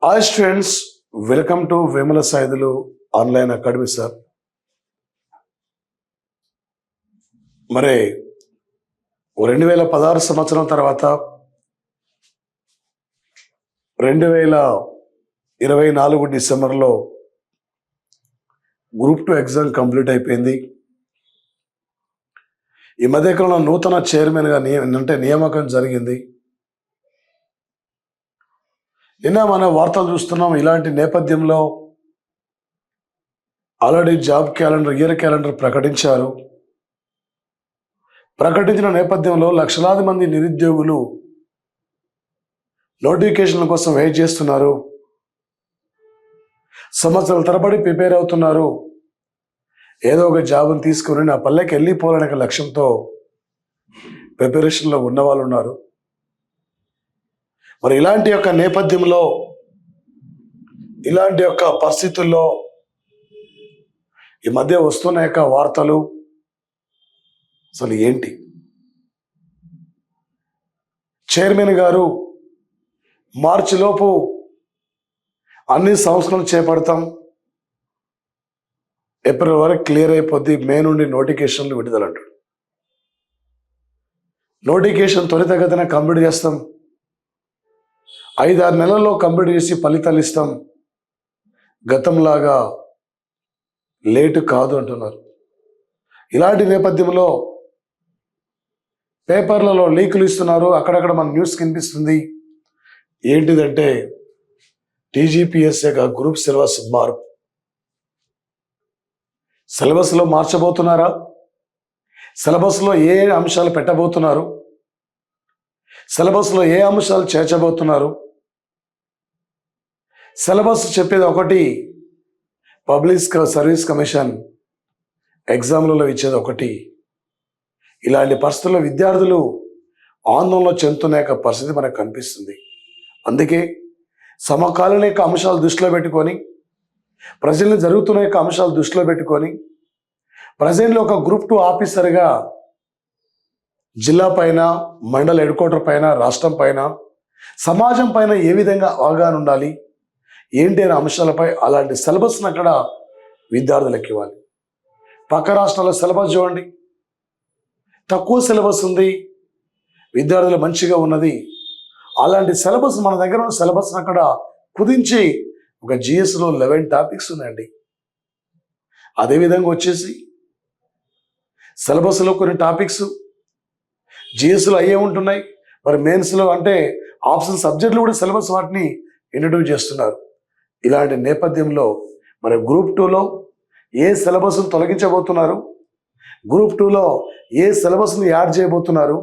Hi students, welcome to Vemula Saidulu online academy sir. మరి 2016 సంవత్సరం తర్వాత 2024 డిసెంబర్లో గ్రూప్ 2 ఎగ్జామ్ కంప్లీట్ అయిపోయింది. ఈ మధ్యకాలంలో నూతన చైర్మన్గా నియామకం జరిగింది. నిన్న మన వార్తలు చూస్తున్నాం. ఇలాంటి నేపథ్యంలో already job calendar, year calendar ప్రకటించారు. ప్రకటించిన నేపథ్యంలో లక్షలాది మంది నిరుద్యోగులు నోటిఫికేషన్ల కోసం వెయిట్ చేస్తున్నారు. సంవత్సరాల తరబడి ప్రిపేర్ అవుతున్నారు. ఏదో ఒక జాబ్ని తీసుకుని నా పల్లెకి వెళ్ళిపోవాలనే లక్ష్యంతో ప్రిపరేషన్లో ఉన్న వాళ్ళు ఉన్నారు. మరి ఇలాంటి యొక్క నేపథ్యంలో, ఇలాంటి యొక్క పరిస్థితుల్లో ఈ మధ్య వస్తున్న యొక్క వార్తలు అసలు ఏంటి? చైర్మన్ గారు మార్చిలోపు అన్ని సంస్కరణలు చేపడతాం, ఏప్రిల్ వరకు క్లియర్ అయిపోద్ది, మే నుండి నోటిఫికేషన్లు విడుదల అంటాడు. నోటిఫికేషన్ త్వరితగతిన కంప్లీట్ చేస్తాం, 5-6 నెలల్లో కంప్లీట్ చేసి ఫలితాలు ఇస్తాం, గతంలాగా లేటు కాదు అంటున్నారు. ఇలాంటి నేపథ్యంలో పేపర్లలో లీకులు ఇస్తున్నారు. అక్కడక్కడ మన న్యూస్ కనిపిస్తుంది. ఏంటిదంటే టీజీపీఎస్సీ గ్రూప్ సిలబస్ మార్పు. సిలబస్లో మార్చబోతున్నారా? సిలబస్లో ఏ అంశాలు పెట్టబోతున్నారు? సిలబస్లో ఏ అంశాలు చేర్చబోతున్నారు? సిలబస్ చెప్పేది ఒకటి, పబ్లిక్ సర్వీస్ కమిషన్ ఎగ్జామ్లలో ఇచ్చేది ఒకటి. ఇలాంటి పరిస్థితుల్లో విద్యార్థులు ఆందోళన చెందుతున్న యొక్క పరిస్థితి మనకు కనిపిస్తుంది. అందుకే సమకాలీన యొక్క అంశాలు దృష్టిలో పెట్టుకొని, ప్రజల్ని జరుగుతున్న యొక్క అంశాలు దృష్టిలో పెట్టుకొని, ప్రజెంట్లో ఒక గ్రూప్ 2 ఆఫీసర్గా జిల్లా పైన, మండల హెడ్ క్వార్టర్ పైన, రాష్ట్రం పైన, సమాజం పైన ఏ విధంగా అవగాహన ఉండాలి, ఏంటి అనే అంశాలపై అలాంటి సిలబస్ని అక్కడ విద్యార్థులకు ఇవ్వాలి. పక్క రాష్ట్రాల సిలబస్ చూడండి, తక్కువ సిలబస్ ఉంది, విద్యార్థులు మంచిగా ఉన్నది. అలాంటి సిలబస్ మన దగ్గర ఉన్న సిలబస్ని అక్కడ కుదించి ఒక జిఎస్లో 11 టాపిక్స్ ఉన్నాయండి. అదేవిధంగా వచ్చేసి సిలబస్లో కొన్ని టాపిక్స్ జిఎస్లో అయ్యే ఉంటున్నాయి. మరి మెయిన్స్లో అంటే ఆప్షన్ సబ్జెక్టులు కూడా సిలబస్ వాటిని ఇంట్రడ్యూస్ చేస్తున్నారు. ఇలాంటి నేపథ్యంలో మరి గ్రూప్ 2లో ఏ సిలబస్ను తొలగించబోతున్నారు, గ్రూప్ 2లో ఏ సిలబస్ని యాడ్ చేయబోతున్నారు,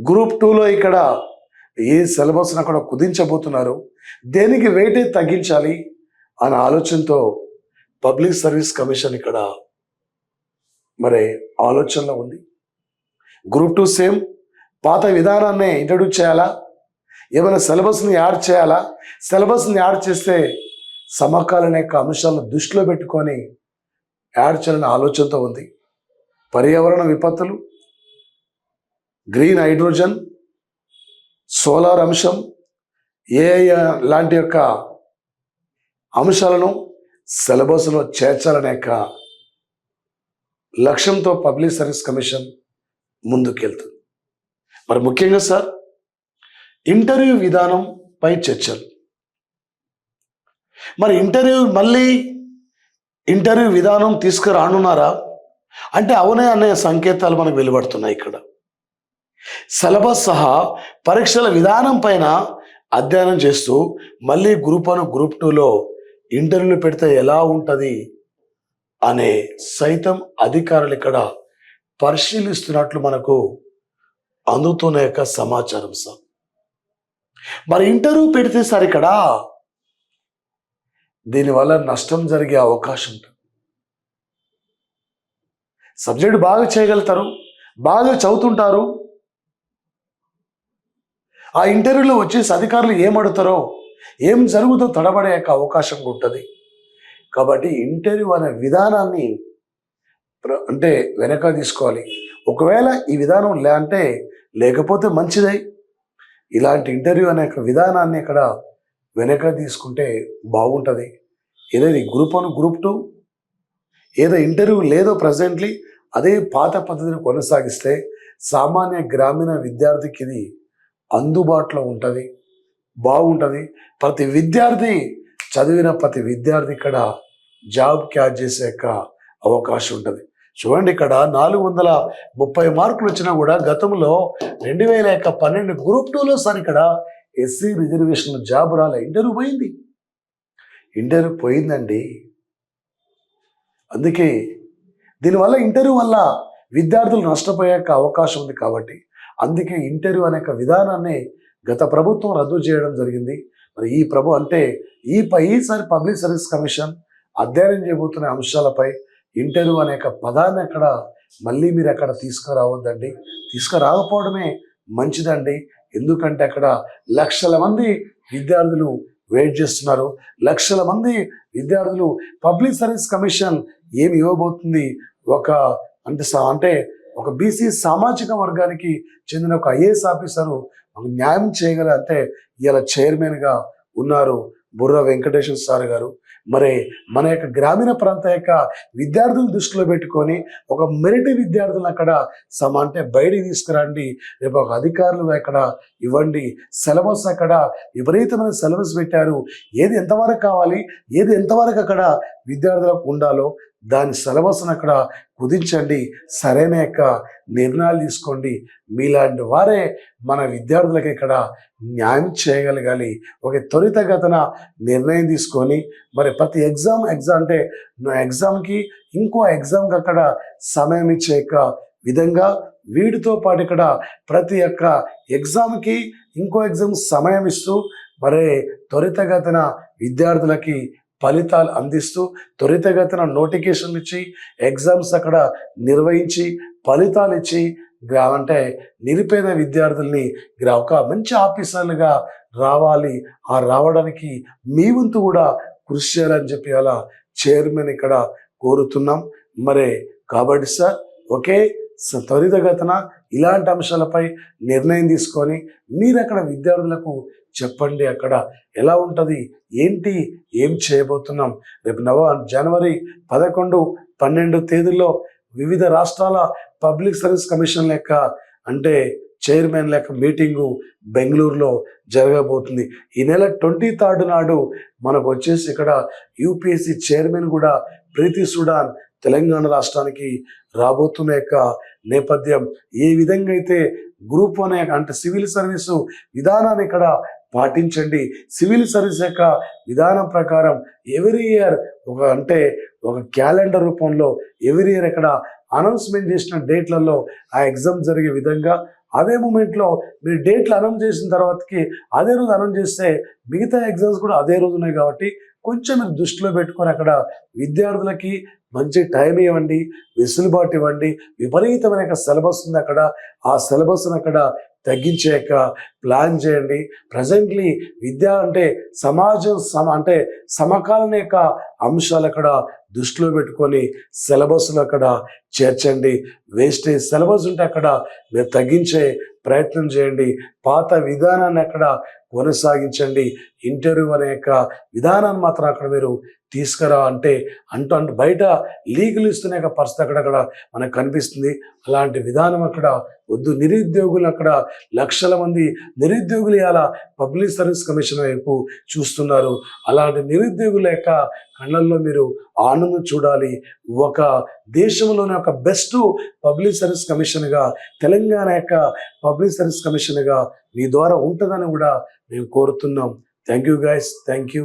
గ్రూప్ 2లో ఇక్కడ ఏ సిలబస్ను అక్కడ కుదించబోతున్నారు, దేనికి వెయిటేజ్ తగ్గించాలి అనే ఆలోచనతో పబ్లిక్ సర్వీస్ కమిషన్ ఇక్కడ మరి ఆలోచనలో ఉంది. గ్రూప్ 2 సేమ్ పాత విధానాన్ని ఇంట్రడ్యూస్ చేయాలా, ఏమైనా సిలబస్ని యాడ్ చేయాలా? సిలబస్ని యాడ్ చేస్తే సమకాలీన యొక్క అంశాలను దృష్టిలో పెట్టుకొని యాడ్ చేయాలనే ఆలోచనతో ఉంది. పర్యావరణ విపత్తులు, గ్రీన్ హైడ్రోజన్, సోలార్ అంశం, ఏఐ లాంటి యొక్క అంశాలను సిలబస్లో చేర్చాలనే యొక్క లక్ష్యంతో పబ్లిక్ సర్వీస్ కమిషన్ ముందుకెళ్తుంది. మరి ముఖ్యంగా సార్, ఇంటర్వ్యూ విధానం పై చర్చలు. మరి మళ్ళీ ఇంటర్వ్యూ విధానం తీసుకురానున్నారా అంటే అవునే అనే సంకేతాలు మనకు వెలువడుతున్నాయి. ఇక్కడ సిలబస్ సహా పరీక్షల విధానం పైన అధ్యయనం చేస్తూ మళ్ళీ గ్రూప్ 1, గ్రూప్ 2లో ఇంటర్వ్యూలు పెడితే ఎలా ఉంటుంది అనే సైతం అధికారులు ఇక్కడ పరిశీలిస్తున్నట్లు మనకు అందుతున్న యొక్క సమాచారం సార్. మరి ఇంటర్వ్యూ పెడితే సార్ ఇక్కడ దీనివల్ల నష్టం జరిగే అవకాశం ఉంటుంది. సబ్జెక్ట్ బాగా చేయగలుగుతారు, బాగా చదువుతుంటారు. ఆ ఇంటర్వ్యూలో వచ్చేసి అధికారులు ఏమడుతారో, ఏం జరుగుతుందో తడబడే యొక్క అవకాశం ఉంటుంది. కాబట్టి ఇంటర్వ్యూ అనే విధానాన్ని అంటే వెనక తీసుకోవాలి. ఒకవేళ ఈ విధానం లేకపోతే మంచిదే. ఇలాంటి ఇంటర్వ్యూ అనే విధానాన్ని ఇక్కడ వెనక తీసుకుంటే బాగుంటుంది. ఏదైతే గ్రూప్ 1 గ్రూప్ 2 ఏదో ఇంటర్వ్యూ లేదో ప్రజెంట్లీ అదే పాత పద్ధతిని కొనసాగిస్తే సామాన్య గ్రామీణ విద్యార్థికి ఇది అందుబాటులో ఉంటుంది, బాగుంటుంది. ప్రతి విద్యార్థి చదివిన ప్రతి విద్యార్థి ఇక్కడ జాబ్ క్యాచ్ చేసే అవకాశం ఉంటుంది. చూడండి, ఇక్కడ 430 మార్కులు వచ్చినా కూడా గతంలో 2012 గ్రూప్ 2లో సార్ ఇక్కడ ఎస్సీ రిజర్వేషన్ జాబ్ రాలే, ఇంటర్వ్యూ పోయిందండి. అందుకే దీనివల్ల ఇంటర్వ్యూ వల్ల విద్యార్థులు నష్టపోయే అవకాశం ఉంది. కాబట్టి అందుకే ఇంటర్వ్యూ అనే విధానాన్ని గత ప్రభుత్వం రద్దు చేయడం జరిగింది. మరి ఈ అంటే ఈసారి పబ్లిక్ సర్వీస్ కమిషన్ అధ్యయనం చేయబోతున్న అంశాలపై ఇంటర్వ్యూ అనే పదాన్ని అక్కడ మళ్ళీ మీరు అక్కడ తీసుకురావద్దండి, తీసుకురాకపోవడమే మంచిదండి. ఎందుకంటే అక్కడ లక్షల మంది విద్యార్థులు వెయిట్ చేస్తున్నారు. లక్షల మంది విద్యార్థులు పబ్లిక్ సర్వీస్ కమిషన్ ఏమి ఇవ్వబోతుంది, అంటే ఒక బీసీ సామాజిక వర్గానికి చెందిన ఒక ఐఏఎస్ ఆఫీసరు న్యాయం చేయగల ఇలా చైర్మన్గా ఉన్నారు బుర్ర వెంకటేశ్వర సార్ గారు. మరి మన యొక్క గ్రామీణ ప్రాంత యొక్క విద్యార్థులు దృష్టిలో పెట్టుకొని ఒక మెరిట్ విద్యార్థులను అక్కడ బయటికి తీసుకురండి. రేపు ఒక అధికారులు అక్కడ ఇవ్వండి. సిలబస్ అక్కడ విపరీతమైన సిలబస్ పెట్టారు. ఏది ఎంతవరకు కావాలి, ఏది ఎంతవరకు అక్కడ విద్యార్థులకు ఉండాలో దాని సిలబస్ను అక్కడ కుదించండి. సరైన నిర్ణయాలు తీసుకోండి. మీలాంటి వారే మన విద్యార్థులకు ఇక్కడ న్యాయం చేయగలగాలి. ఒక త్వరితగతిన నిర్ణయం తీసుకొని మరి ప్రతి ఎగ్జామ్కి ఇంకో ఎగ్జామ్కి అక్కడ సమయం ఇచ్చే విధంగా వీటితో పాటు ఇక్కడ ప్రతి ఎగ్జామ్కి ఇంకో ఎగ్జామ్ సమయం ఇస్తూ మరి త్వరితగతిన విద్యార్థులకి ఫలితాలు అందిస్తూ త్వరితగతిన నోటిఫికేషన్లు ఇచ్చి ఎగ్జామ్స్ అక్కడ నిర్వహించి ఫలితాలు ఇచ్చి నిరుపేద విద్యార్థుల్ని ఒక మంచి ఆఫీసర్లుగా రావాలి. ఆ రావడానికి మీ వంతు కూడా కృషి చేయాలని చెప్పి అలా చైర్మన్ ఇక్కడ కోరుతున్నాం. మరి కాబట్టి సార్ త్వరితగతిన ఇలాంటి అంశాలపై నిర్ణయం తీసుకొని మీరు అక్కడ విద్యార్థులకు చెప్పండి. అక్కడ ఎలా ఉంటుంది, ఏంటి, ఏం చేయబోతున్నాం. రేపు జనవరి 11, 12 తేదీల్లో వివిధ రాష్ట్రాల public service commission chairman meeting బెంగళూరులో జరగబోతుంది. ఈ నెల 23 నాడు మనకు వచ్చేసి ఇక్కడ యూపీఎస్సీ చైర్మన్ కూడా ప్రీతి సుడాన్ తెలంగాణ రాష్ట్రానికి రాబోతున్న నేపథ్యం ఏ విధంగా అయితే గ్రూప్ 1 సివిల్ సర్వీసు విధానాన్ని ఇక్కడ పాటించండి. సివిల్ సర్వీస్ విధానం ప్రకారం ఎవ్రీ ఇయర్ ఒక క్యాలెండర్ రూపంలో ఎవ్రీ ఇయర్ ఇక్కడ అనౌన్స్మెంట్ చేసిన డేట్లలో ఆ ఎగ్జామ్ జరిగే విధంగా అదే మూమెంట్లో మీరు డేట్లు అనౌన్స్ చేసిన తర్వాతకి అదే రోజు అనౌన్స్ చేస్తే మిగతా ఎగ్జామ్స్ కూడా అదే రోజు ఉన్నాయి. కాబట్టి కొంచెం మీరు దృష్టిలో పెట్టుకొని అక్కడ విద్యార్థులకి మంచి టైం ఇవ్వండి, వెసులుబాటు ఇవ్వండి. విపరీతమైన సిలబస్ ఉంది అక్కడ, ఆ సిలబస్ను అక్కడ తగ్గించే ప్లాన్ చేయండి. ప్రజెంట్లీ విద్య సమాజం సమకాలీన అంశాలు అక్కడ దృష్టిలో పెట్టుకొని సిలబస్లు అక్కడ చేర్చండి. వేస్టేజ్ సిలబస్ ఉంటే అక్కడ మీరు తగ్గించే ప్రయత్నం చేయండి. పాత విధానాన్ని అక్కడ కొనసాగించండి. ఇంటర్వ్యూ అనే విధానాన్ని మాత్రం అక్కడ మీరు తీసుకురా అంటూ బయట లీగల్ ఇస్తున్న పరిస్థితి అక్కడ మనకు కనిపిస్తుంది. అలాంటి విధానం అక్కడ వద్దు. నిరుద్యోగులు అక్కడ లక్షల మంది నిరుద్యోగులు ఇలా పబ్లిక్ సర్వీస్ కమిషన్ వైపు చూస్తున్నారు. అలాంటి నిరుద్యోగుల కళ్ళల్లో మీరు ఆనందం చూడాలి. ఒక దేశంలోనే ఒక బెస్ట్ పబ్లిక్ సర్వీస్ కమిషన్గా తెలంగాణ పబ్లిక్ సర్వీస్ కమిషన్గా మీ ద్వారా ఉంటుందని కూడా మేము కోరుతున్నాం. Thank you guys, thank you.